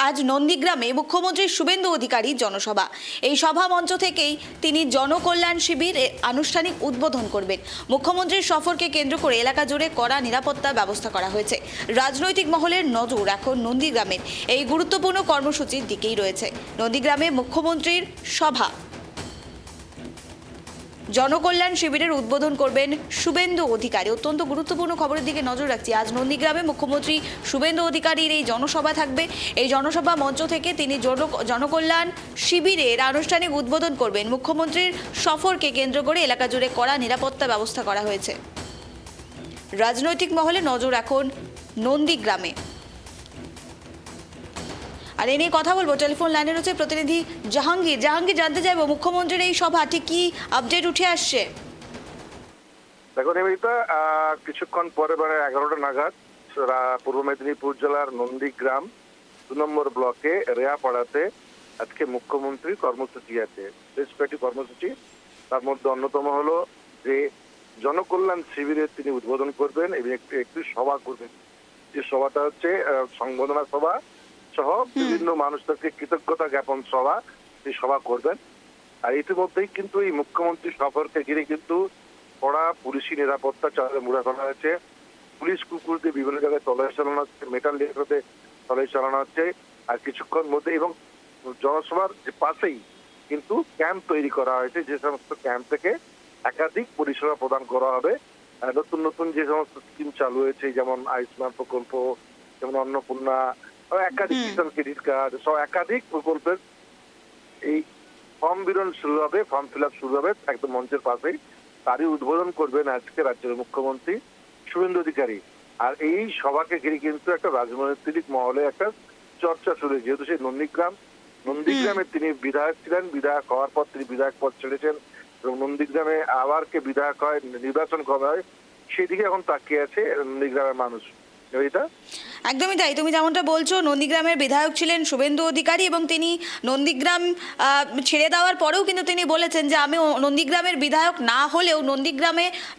আজ নন্দীগ্রামে মুখ্যমন্ত্রী শুভেন্দু অধিকারী জনসভা। এই সভা মঞ্চ থেকেই তিনি জনকল্যাণ শিবির আনুষ্ঠানিক উদ্বোধন করবেন। মুখ্যমন্ত্রীর সফরকে কেন্দ্র করে এলাকা জুড়ে কড়া নিরাপত্তার ব্যবস্থা করা হয়েছে। রাজনৈতিক মহলের নজর এখন নন্দীগ্রামের এই গুরুত্বপূর্ণ কর্মসূচির দিকেই রয়েছে। নন্দীগ্রামে মুখ্যমন্ত্রীর সভা, জনকল্যাণ শিবিরের উদ্বোধন করবেন শুভেন্দু অধিকারী। অত্যন্ত গুরুত্বপূর্ণ খবরের দিকে নজর রাখছি। আজ নন্দীগ্রামে মুখ্যমন্ত্রী শুভেন্দু অধিকারীর এই জনসভা থাকবে। এই জনসভা মঞ্চ থেকে তিনি জনকল্যাণ শিবিরের আনুষ্ঠানিক উদ্বোধন করবেন। মুখ্যমন্ত্রীর সফরকে কেন্দ্র করে এলাকা জুড়ে কড়া নিরাপত্তা ব্যবস্থা করা হয়েছে। রাজনৈতিক মহলে নজর এখন নন্দীগ্রামে। আর এ নিয়ে কথা বলবো, টেলিফোন লাইনে রয়েছে প্রতিনিধি জাহাঙ্গীর। জানতে চাইবো মুখ্যমন্ত্রীর এই সভা ঠিক কি আপডেট উঠে আসছে? দেখো নিবেদিতা, কিছুক্ষণ পরে 11টা নাগাদ পূর্ব মেদিনীপুর জেলার নন্দীগ্রাম 2 নম্বর ব্লকে রেয়াপাড়াতে আজকে মুখ্যমন্ত্রীর কর্মসূচি আছে। বেশ কয়েকটি কর্মসূচি, তার মধ্যে অন্যতম হলো যে জনকল্যাণ শিবিরের তিনি উদ্বোধন করবেন এবং একটি সভা করবেন। যে সভাটা হচ্ছে সংবর্ধনা সভা সহ বিভিন্ন মানুষদেরকে কৃতজ্ঞতা জ্ঞাপন সভা, এই সভা করবেন। আর ইতিমধ্যেই কিন্তু এই মুখ্যমন্ত্রী সফরকে ঘিরে কিন্তু কড়া পুলিশি নিরাপত্তা চাদরে মুড়ে ফেলা হয়েছে। পুলিশ কুকুর দিয়ে বিভিন্ন জায়গায় তল্লাশি চালানো হচ্ছে, মেটাল ডিটেক্টরে তল্লাশি চালানো হচ্ছে। আর কিছুক্ষণ মধ্যে এবং জনসভার যে পাশেই কিন্তু ক্যাম্প তৈরি করা হয়েছে, যে সমস্ত ক্যাম্প থেকে একাধিক পরিষেবা প্রদান করা হবে। নতুন নতুন যে সমস্ত স্কিম চালু হয়েছে, যেমন আয়ুষ্মান প্রকল্প, যেমন অন্নপূর্ণা, একাধিক কিষাণ ক্রেডিট কার্ড সহ একাধিক প্রকল্পের এই ফর্ম বিতরণ শুরু হবে, ফর্ম ফিল আপ শুরু হবে একদম মঞ্চের পাশেই। তারই উদ্বোধন করবেন আজকে রাজ্যের মুখ্যমন্ত্রী শুভেন্দু অধিকারী। আর এই সভাকে ঘিরে কিন্তু একটা রাজনৈতিক মহলে একটা চর্চা শুরু হয়েছে। যেহেতু সেই নন্দীগ্রামে তিনি বিধায়ক ছিলেন, বিধায়ক হওয়ার পর তিনি বিধায়ক পদ ছেড়েছেন এবং নন্দীগ্রামে আবার কে বিধায়ক হয়, নির্বাচন করা হয়, সেদিকে এখন তাকিয়ে আছে নন্দীগ্রামের মানুষ। এটা একদমই তাই, তুমি যেমনটা বলছো, নন্দীগ্রামের বিধায়ক ছিলেন শুভেন্দু অধিকারী এবং তিনি নন্দীগ্রাম ছেড়ে দেওয়ার পরেও কিন্তু তিনি বলেছেন যে আমি নন্দীগ্রামের বিধায়ক না হলেও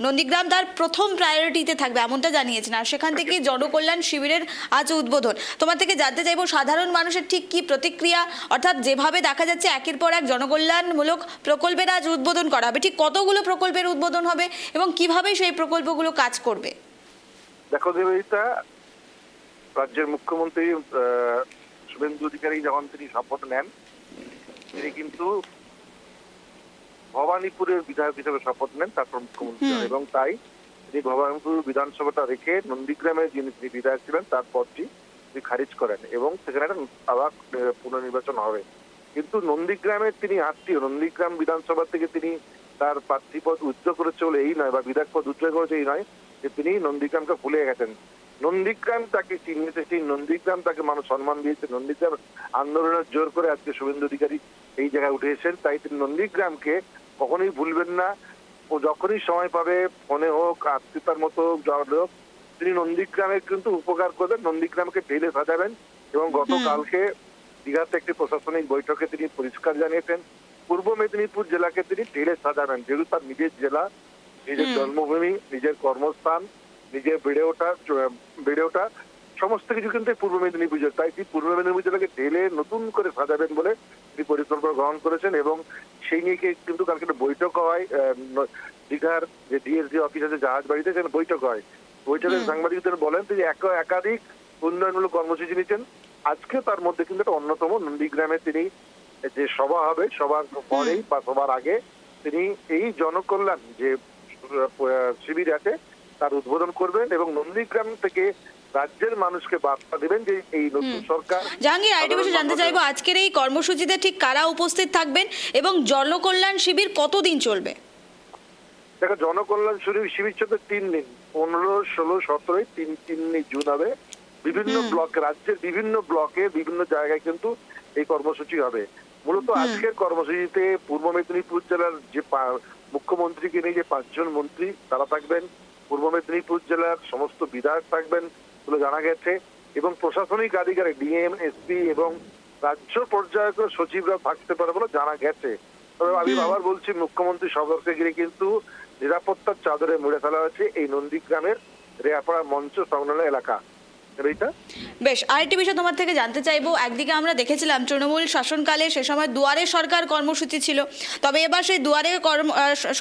নন্দীগ্রাম তার প্রথম প্রায়োরিটিতে থাকবে, এমনটা জানিয়েছেন। আর সেখান থেকে জনকল্যাণ শিবিরের আজ উদ্বোধন। তোমার থেকে জানতে চাইবো সাধারণ মানুষের ঠিক কি প্রতিক্রিয়া, অর্থাৎ যেভাবে দেখা যাচ্ছে একের পর এক জনকল্যাণমূলক প্রকল্পের আজ উদ্বোধন করা হবে, ঠিক কতগুলো প্রকল্পের উদ্বোধন হবে এবং কিভাবে সেই প্রকল্পগুলো কাজ করবে? দেখো দেবিতা, রাজ্যের মুখ্যমন্ত্রী শুভেন্দু অধিকারী যখন তিনি শপথ নেন, তিনি কিন্তু ভবানীপুরের বিধায়ক হিসেবে শপথ নেন, তারপর মুখ্যমন্ত্রী হন। এবং তাই তিনি ভবানীপুর বিধানসভাটা রেখে নন্দীগ্রামে যিনি বিধায়ক ছিলেন তার পদটি তিনি খারিজ করেন এবং সেখানে আবার পুনর্নির্বাচন হবে। কিন্তু নন্দীগ্রামে তিনি আত্মীয়, নন্দীগ্রাম বিধানসভা থেকে তিনি তার প্রার্থী পদ উজ্জ্বল করেছে বলে এই নয়, বা বিধায়ক পদ উজ্জ্বল করেছে এই নয় যে তিনি নন্দীগ্রামকে ভুলে গেছেন। নন্দীগ্রাম তাকে চিহ্নিতে, সেই নন্দীগ্রাম তাকে মানুষ সম্মান দিয়েছে। নন্দীগ্রাম আন্দোলনের জোর করে আজকে শুভেন্দু অধিকারী এই জায়গায় উঠে এসেছেন। তাই তিনি নন্দীগ্রামকে কখনোই ভুলবেন না। ও যখনই সময় পাবে, ফোনে হোক, আত্মীয়তার মতো হোক, তিনি নন্দীগ্রামের কিন্তু উপকার করবেন, নন্দীগ্রামকে ঢেলে সাজাবেন। এবং গতকালকে দীঘাতে একটি প্রশাসনিক বৈঠকে তিনি পরিষ্কার জানিয়েছেন পূর্ব মেদিনীপুর জেলাকে তিনি ঢেলে সাজাবেন। যেহেতু তার নিজের জেলা, নিজের জন্মভূমি, নিজের কর্মস্থান, নিজের বেড়ে ওঠা সমস্ত কিছু কিন্তু পূর্ব মেদিনীপুর জেলা। তাই তিনি পূর্ব মেদিনীপুর জেলাকে ঢেলে নতুন করে সাজাবেন বলে তিনি পরিকল্পনা গ্রহণ করেছেন। এবং সেই নিয়ে কিন্তু কালকে একটা বৈঠক হয় দীঘার যে ডিএসডি অফিস আছে জাহাজ বাড়িতে, সেখানে বৈঠক হয়। বৈঠকে সাংবাদিকদের বলেন তিনি একাধিক উন্নয়নমূলক কর্মসূচি নিচ্ছেন। আজকে তার মধ্যে কিন্তু একটা অন্যতম নন্দীগ্রামে তিনি যে সভা হবে, সবার পরেই বা সবার আগে তিনি এই জনকল্যাণ যে শিবির আছে তার উদ্বোধন করবেন এবং নন্দীগ্রাম থেকে রাজ্যের মানুষকে বার্তা দেবেন যে এই নতুন সরকার। জাহাঙ্গীর, আরেকটি বিষয় জানতে চাইবো, আজকের এই কর্মসূচিতে ঠিক কারা উপস্থিত থাকবেন এবং জনকল্যাণ শিবির কতদিন চলবে? দেখো, জনকল্যাণ শিবির চলবে 3 দিন, 15, 16, 17, 3 জুন হবে। বিভিন্ন ব্লকে, রাজ্যের বিভিন্ন ব্লকে বিভিন্ন জায়গায় কিন্তু এই কর্মসূচি হবে। মূলত আজকের কর্মসূচিতে পূর্ব মেদিনীপুর জেলার যে মুখ্যমন্ত্রীকে নিয়ে যে 5 জন মন্ত্রী তারা থাকবেন, পূর্ব মেদিনীপুর জেলার সমস্ত বিধায়ক থাকবেন বলে জানা গেছে, এবং প্রশাসনিক আধিকারিক ডিএম, এসপি এবং রাজ্য পর্যায়ের সচিবরা থাকতে পারে বলে জানা গেছে। তবে আমি আবার বলছি, মুখ্যমন্ত্রী সফরকে ঘিরে কিন্তু নিরাপত্তার চাদরে মুড়ে ফেলা হয়েছে এই নন্দীগ্রামের রেয়াপাড়া মঞ্চ সংলগ্ন এলাকা। এইটা বেশ, আরেকটি বিষয় তোমার থেকে জানতে চাইবো। একদিকে আমরা দেখেছিলাম তৃণমূল শাসনকালে সে সময় দুয়ারে সরকার কর্মসূচি ছিল, তবে এবার সেই দুয়ারে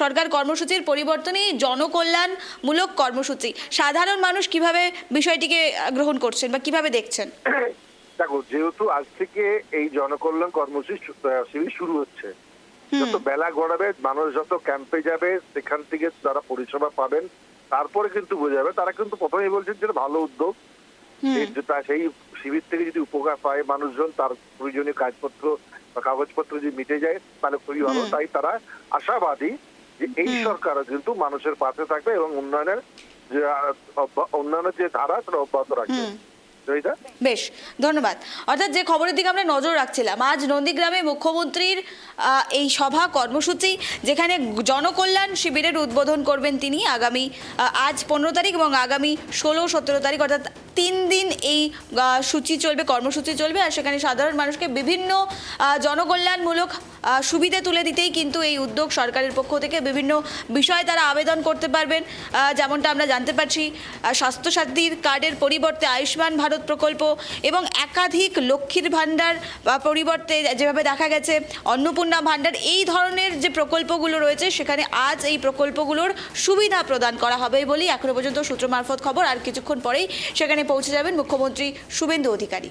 সরকার কর্মসূচির পরিবর্তনেই জনকল্যাণমূলক কর্মসূচি। সাধারণ মানুষ কিভাবে বিষয়টিকে গ্রহণ করছেন বা কিভাবে দেখছেন? দেখো, যেহেতু আজ থেকে এই জনকল্যাণ কর্মসূচি শিবির শুরু হচ্ছে, যত বেলা গড়াবে, মানুষ যত ক্যাম্পে যাবে, সেখান থেকে তারা পরিষেবা পাবেন, তারপরে কিন্তু বোঝাবে। তারা কিন্তু প্রথমেই বলছেন যে ভালো উদ্যোগ, সেই শিবির থেকে যদি উপকার পায় মানুষজন, তার প্রয়োজনীয় কাজপত্র বা কাগজপত্র যদি মিটে যায় তাহলে খুবই ভালো। তাই তারা আশাবাদী যে এই সরকারও কিন্তু মানুষের পাশে থাকবে এবং উন্নয়নের যে ধারা সেটা অব্যাহত রাখবে। বেশ, ধন্যবাদ। অর্থাৎ যে খবরের দিকে আমরা নজর রাখছিলাম, আজ নন্দীগ্রামে মুখ্যমন্ত্রীর এই সভা কর্মসূচি, যেখানে জনকল্যাণ শিবিরের উদ্বোধন করবেন তিনি আগামী আজ 15 তারিখ এবং আগামী 16-17 তারিখ, অর্থাৎ 3 দিন এই সূচি চলবে, কর্মসূচি চলবে। আর সেখানে সাধারণ মানুষকে বিভিন্ন জনকল্যাণমূলক সুবিধা তুলে দিতেই কিন্তু এই উদ্যোগ সরকারের পক্ষ থেকে। বিভিন্ন বিষয়ে তারা আবেদন করতে পারবেন, যেমনটা আমরা জানতে পারছি স্বাস্থ্যসাথীর কার্ডের পরিবর্তে আয়ুষ্মান ভারত প্রকল্প এবং একাধিক লক্ষ্মীর ভাণ্ডার বা পরিবর্তে যেভাবে দেখা গেছে অন্নপূর্ণা ভাণ্ডার, এই ধরনের যে প্রকল্পগুলো রয়েছে সেখানে আজ এই প্রকল্পগুলোর সুবিধা প্রদান করা হবে বলেই এখনো পর্যন্ত সূত্র মারফত খবর। আর কিছুক্ষণ পরেই সেখানে পৌঁছে যাবেন মুখ্যমন্ত্রী শুভেন্দু অধিকারী।